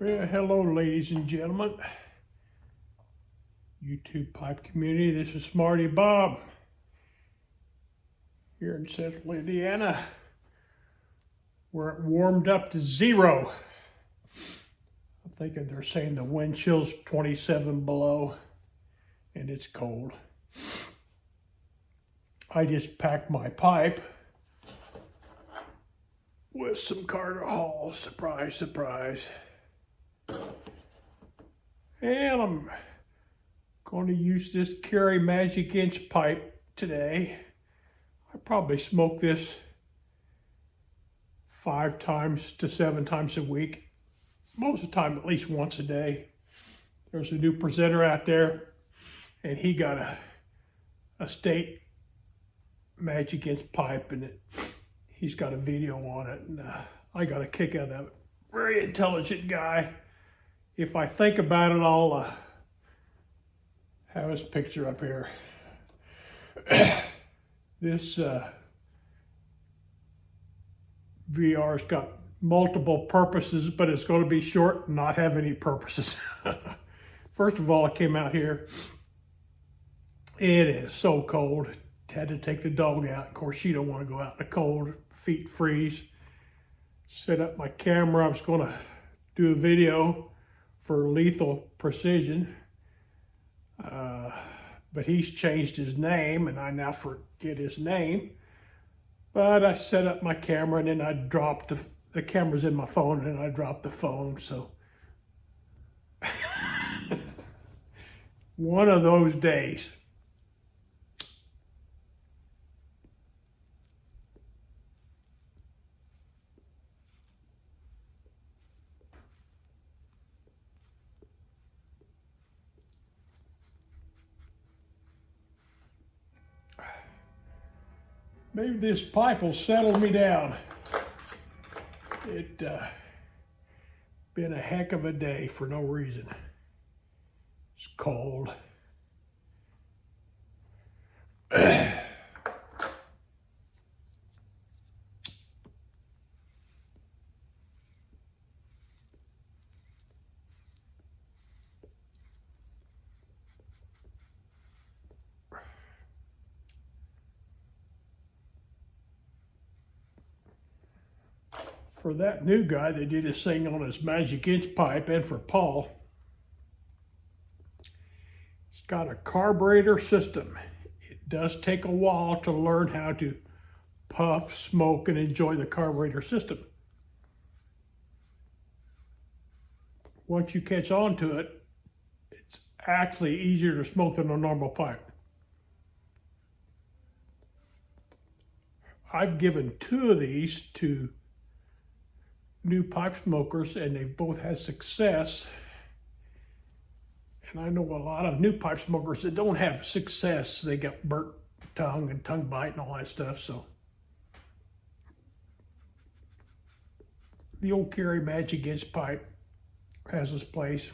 Well, hello, ladies and gentlemen. YouTube pipe community, this is Smarty Bob here in Central Indiana, where it warmed up to 0. I'm thinking they're saying the wind chill's 27 below and it's cold. I just packed my pipe with some Carter Hall, surprise, surprise. And I'm going to use this Cary Magic Inch pipe today. I probably smoke this 5 to 7 times a week. Most of the time, at least once a day. There's a new presenter out there, and he got a state Magic Inch pipe, and he's got a video on it, and I got a kick out of it. Very intelligent guy. If I think about it, I'll have his picture up here. This VR's got multiple purposes, but it's going to be short and not have any purposes. First of all, I came out here. It is so cold. Had to take the dog out. Of course, she don't want to go out in the cold. Feet freeze. Set up my camera. I was going to do a video for Lethal Precision. But he's changed his name, and I now forget his name. But I set up my camera, and then I dropped the camera's in my phone, and I dropped the phone. So one of those days. Maybe this pipe will settle me down. It been a heck of a day for no reason. It's cold. For that new guy, they did his thing on his Magic Inch pipe, and for Paul, it's got a carburetor system. It does take a while to learn how to puff, smoke, and enjoy the carburetor system. Once you catch on to it, it's actually easier to smoke than a normal pipe. I've given 2 of these to new pipe smokers, and they've both had success. And I know a lot of new pipe smokers that don't have success. They get burnt tongue and tongue bite and all that stuff. So the old Cary Magic Inch pipe has its place.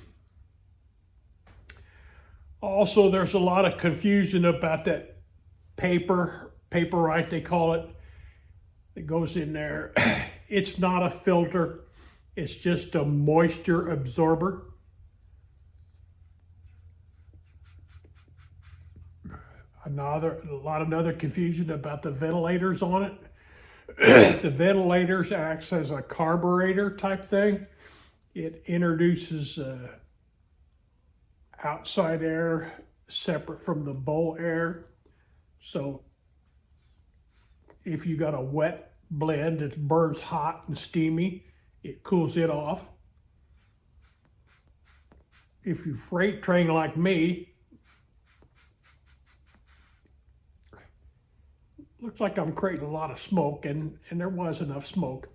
Also, there's a lot of confusion about that Paperite, they call it, that goes in there. It's not a filter. It's just a moisture absorber. A lot of other confusion about the ventilators on it. The ventilators acts as a carburetor type thing. It introduces outside air separate from the bowl air. So if you got a wet blend that burns hot and steamy, it cools it off. If you freight train like me, looks like I'm creating a lot of smoke, and there was enough smoke.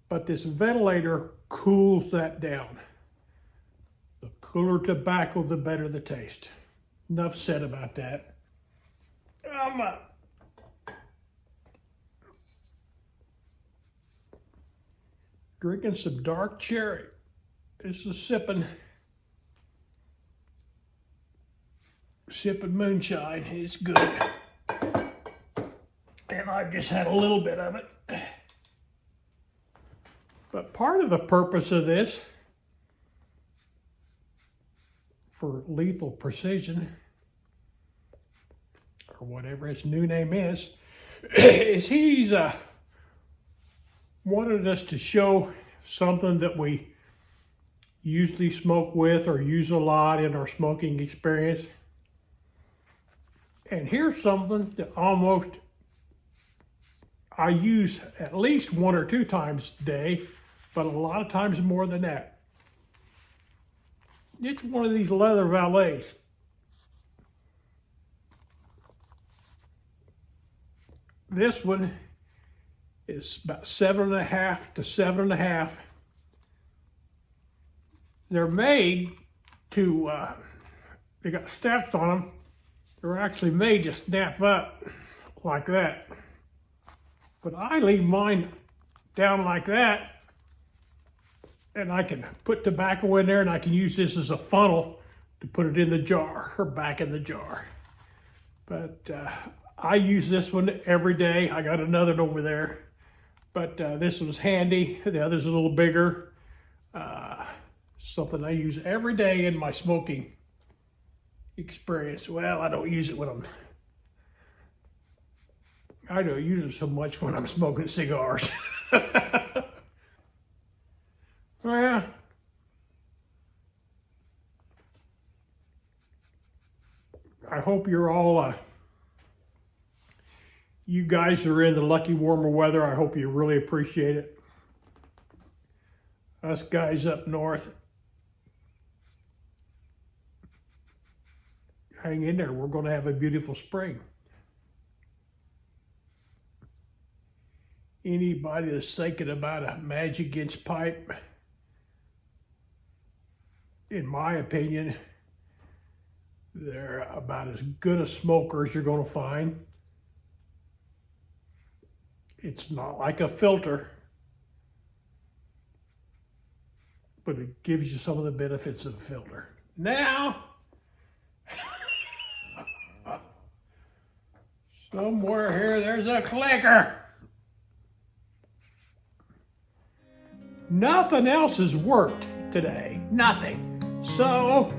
But this ventilator cools that down. The cooler tobacco, the better the taste. Enough said about that. Drinking some dark cherry. This is sipping moonshine. It's good. And I've just had a little bit of it. But part of the purpose of this for Lethal Precision, or whatever his new name is he's wanted us to show something that we usually smoke with or use a lot in our smoking experience. And here's something that almost I use at least 1 or 2 times a day, but a lot of times more than that. It's one of these leather valets. This one is about 7.5 to 7.5. They're made to, they got steps on them. They're actually made to snap up like that. But I leave mine down like that, and I can put tobacco in there, and I can use this as a funnel to put it in the jar or back in the jar. But I use this one every day. I got another one over there, but this one's handy. The other's a little bigger. Something I use every day in my smoking experience. Well, I don't use it when I don't use it so much when I'm smoking cigars. Well, I hope you're all, you guys are in the lucky warmer weather. I hope you really appreciate it. Us guys up north, hang in there. We're going to have a beautiful spring. Anybody that's thinking about a Magic Inch pipe, in my opinion, they're about as good a smoker as you're going to find. It's not like a filter, but it gives you some of the benefits of a filter. Now, somewhere here, there's a clicker. Nothing else has worked today. Nothing. So